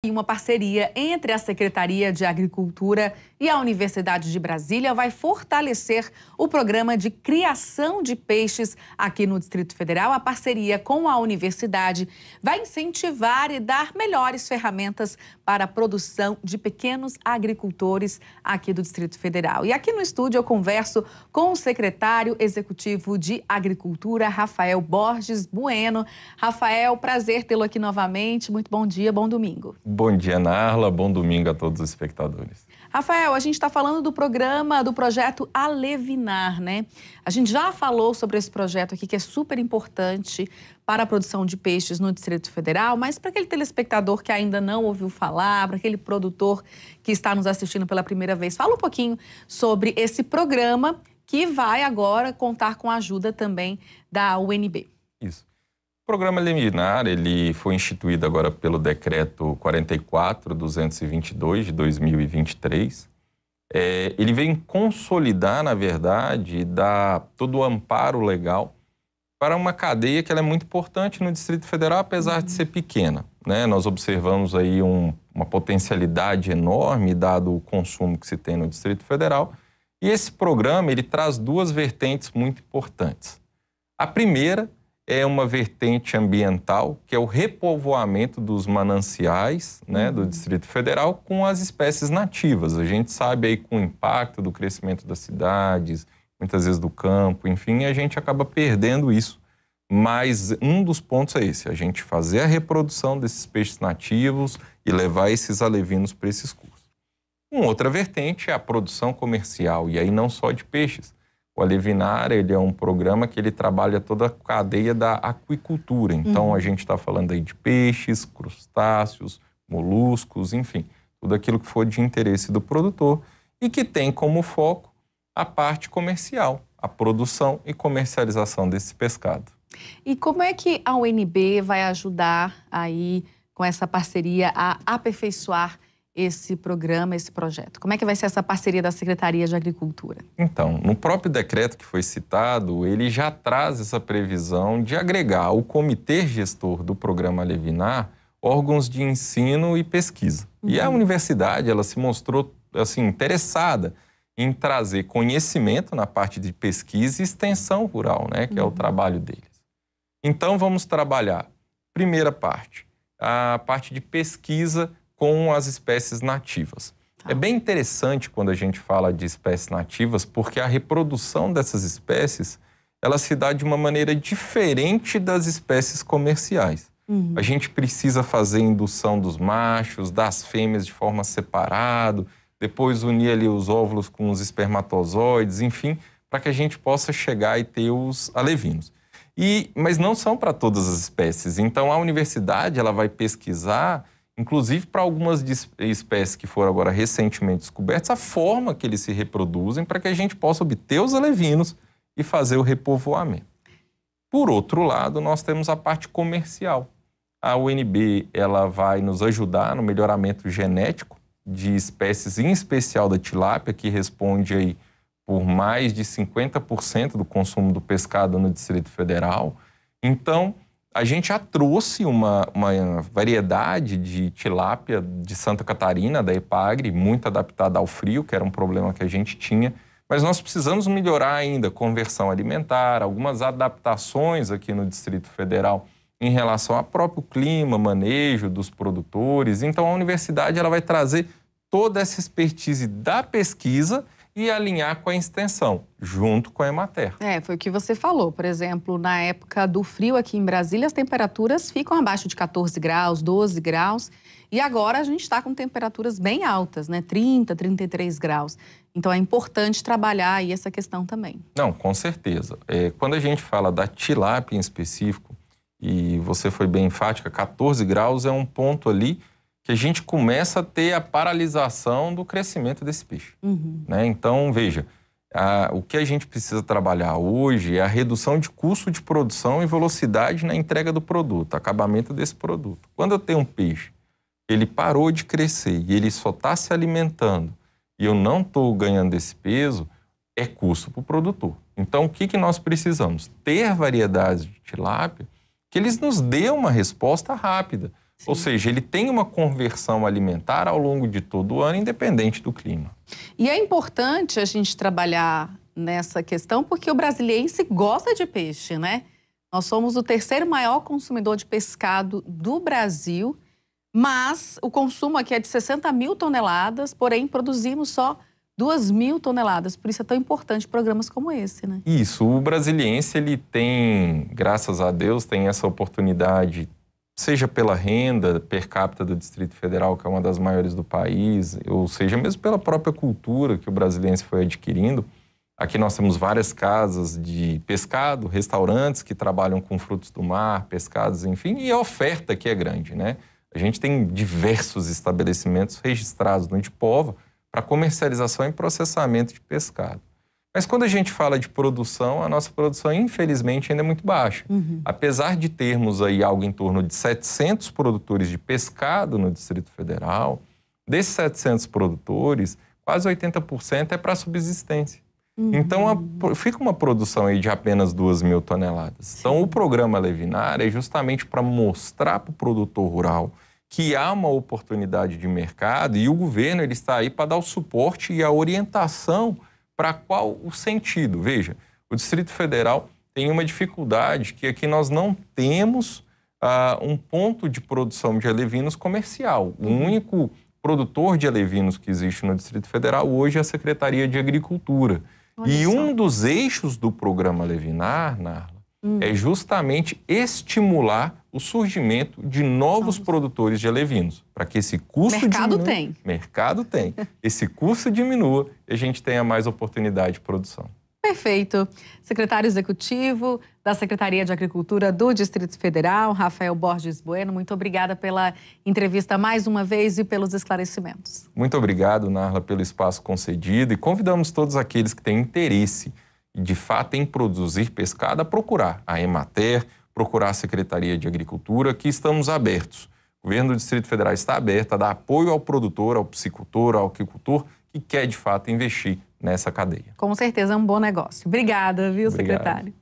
E uma parceria entre a Secretaria de Agricultura e a Universidade de Brasília vai fortalecer o programa de criação de peixes aqui no Distrito Federal. A parceria com a universidade vai incentivar e dar melhores ferramentas para a produção de pequenos agricultores aqui do Distrito Federal. E aqui no estúdio eu converso com o secretário executivo de Agricultura, Rafael Borges Bueno. Rafael, prazer tê-lo aqui novamente. Muito bom dia, bom domingo. Bom dia, Narla. Bom domingo a todos os espectadores. Rafael, a gente está falando do programa, do projeto Alevinar, né? A gente já falou sobre esse projeto aqui, que é super importante para a produção de peixes no Distrito Federal, mas para aquele telespectador que ainda não ouviu falar, para aquele produtor que está nos assistindo pela primeira vez, fala um pouquinho sobre esse programa que vai agora contar com a ajuda também da UNB. Isso. O programa Alevinar, ele foi instituído agora pelo decreto 44.222 de 2023. Ele vem consolidar, na verdade, dar todo o amparo legal para uma cadeia que ela é muito importante no Distrito Federal, apesar de ser pequena, né? Nós observamos aí uma potencialidade enorme, dado o consumo que se tem no Distrito Federal. E esse programa, ele traz duas vertentes muito importantes. A primeira é uma vertente ambiental, que é o repovoamento dos mananciais, né, do Distrito Federal com as espécies nativas. A gente sabe aí com o impacto do crescimento das cidades, muitas vezes do campo, enfim, a gente acaba perdendo isso. Mas um dos pontos é esse, a gente fazer a reprodução desses peixes nativos e levar esses alevinos para esses cursos. Uma outra vertente é a produção comercial, e aí não só de peixes. O Alevinar, ele é um programa que ele trabalha toda a cadeia da aquicultura. Então, a gente está falando aí de peixes, crustáceos, moluscos, enfim, tudo aquilo que for de interesse do produtor e que tem como foco a parte comercial, a produção e comercialização desse pescado. E como é que a UNB vai ajudar aí com essa parceria a aperfeiçoar esse programa, esse projeto? Como é que vai ser essa parceria da Secretaria de Agricultura? Então, no próprio decreto que foi citado, ele já traz essa previsão de agregar ao comitê gestor do programa Alevinar órgãos de ensino e pesquisa. E a universidade, ela se mostrou assim, interessada em trazer conhecimento na parte de pesquisa e extensão rural, né, que é o trabalho deles. Então, vamos trabalhar, primeira parte, a parte de pesquisa com as espécies nativas. É bem interessante quando a gente fala de espécies nativas, porque a reprodução dessas espécies, ela se dá de uma maneira diferente das espécies comerciais. A gente precisa fazer indução dos machos, das fêmeas de forma separada, depois unir ali os óvulos com os espermatozoides, enfim, para que a gente possa chegar e ter os alevinos. Mas não são para todas as espécies. Então, a universidade, ela vai pesquisar, inclusive para algumas espécies que foram agora recentemente descobertas, a forma que eles se reproduzem para que a gente possa obter os alevinos e fazer o repovoamento. Por outro lado, nós temos a parte comercial. A UNB, ela vai nos ajudar no melhoramento genético de espécies, em especial da tilápia, que responde aí por mais de 50% do consumo do pescado no Distrito Federal. Então, a gente já trouxe uma variedade de tilápia de Santa Catarina, da Epagre, muito adaptada ao frio, que era um problema que a gente tinha. Mas nós precisamos melhorar ainda a conversão alimentar, algumas adaptações aqui no Distrito Federal em relação ao próprio clima, manejo dos produtores. Então, a universidade, ela vai trazer toda essa expertise da pesquisa e alinhar com a extensão, junto com a Emater. Foi o que você falou. Por exemplo, na época do frio aqui em Brasília, as temperaturas ficam abaixo de 14 graus, 12 graus. E agora a gente está com temperaturas bem altas, né? 30, 33 graus. Então é importante trabalhar aí essa questão também. Não, com certeza. Quando a gente fala da tilápia em específico, e você foi bem enfática, 14 graus é um ponto ali que a gente começa a ter a paralisação do crescimento desse peixe. Né? Então, veja, o que a gente precisa trabalhar hoje é a redução de custo de produção e velocidade na entrega do produto, acabamento desse produto. Quando eu tenho um peixe, ele parou de crescer e ele só está se alimentando e eu não estou ganhando esse peso, é custo para o produtor. Então, o que nós precisamos? Ter variedades de tilápia que eles nos dêem uma resposta rápida. Ou seja, ele tem uma conversão alimentar ao longo de todo o ano, independente do clima. E é importante a gente trabalhar nessa questão porque o brasiliense gosta de peixe, né? Nós somos o terceiro maior consumidor de pescado do Brasil, mas o consumo aqui é de 60 mil toneladas, porém produzimos só 2.000 toneladas. Por isso é tão importante programas como esse, né? Isso, o brasiliense, ele tem, graças a Deus, tem essa oportunidade, seja pela renda per capita do Distrito Federal, que é uma das maiores do país, ou seja, mesmo pela própria cultura que o brasiliense foi adquirindo. Aqui nós temos várias casas de pescado, restaurantes que trabalham com frutos do mar, pescados, enfim, e a oferta aqui é grande, né? A gente tem diversos estabelecimentos registrados no Itipova para comercialização e processamento de pescado. Mas quando a gente fala de produção, a nossa produção, infelizmente, ainda é muito baixa. Apesar de termos aí algo em torno de 700 produtores de pescado no Distrito Federal, desses 700 produtores, quase 80% é para subsistência. Então, fica uma produção aí de apenas 2.000 toneladas. Então, o programa Levinar é justamente para mostrar para o produtor rural que há uma oportunidade de mercado e o governo ele está aí para dar o suporte e a orientação para qual o sentido. Veja, o Distrito Federal tem uma dificuldade que aqui nós não temos um ponto de produção de alevinos comercial. O único produtor de alevinos que existe no Distrito Federal hoje é a Secretaria de Agricultura. E um dos eixos do programa Levinar, Narla, é justamente estimular o surgimento de novos produtores de alevinos, para que esse custo diminua. Mercado tem. Esse custo diminua e a gente tenha mais oportunidade de produção. Perfeito. Secretário Executivo da Secretaria de Agricultura do Distrito Federal, Rafael Borges Bueno, muito obrigada pela entrevista mais uma vez e pelos esclarecimentos. Muito obrigado, Narla, pelo espaço concedido e convidamos todos aqueles que têm interesse, de fato, em produzir pescado a procurar a Emater, procurar a Secretaria de Agricultura, que estamos abertos. O governo do Distrito Federal está aberto a dar apoio ao produtor, ao piscicultor, ao aquicultor, que quer, de fato, investir nessa cadeia. Com certeza é um bom negócio. Obrigada, viu, secretário?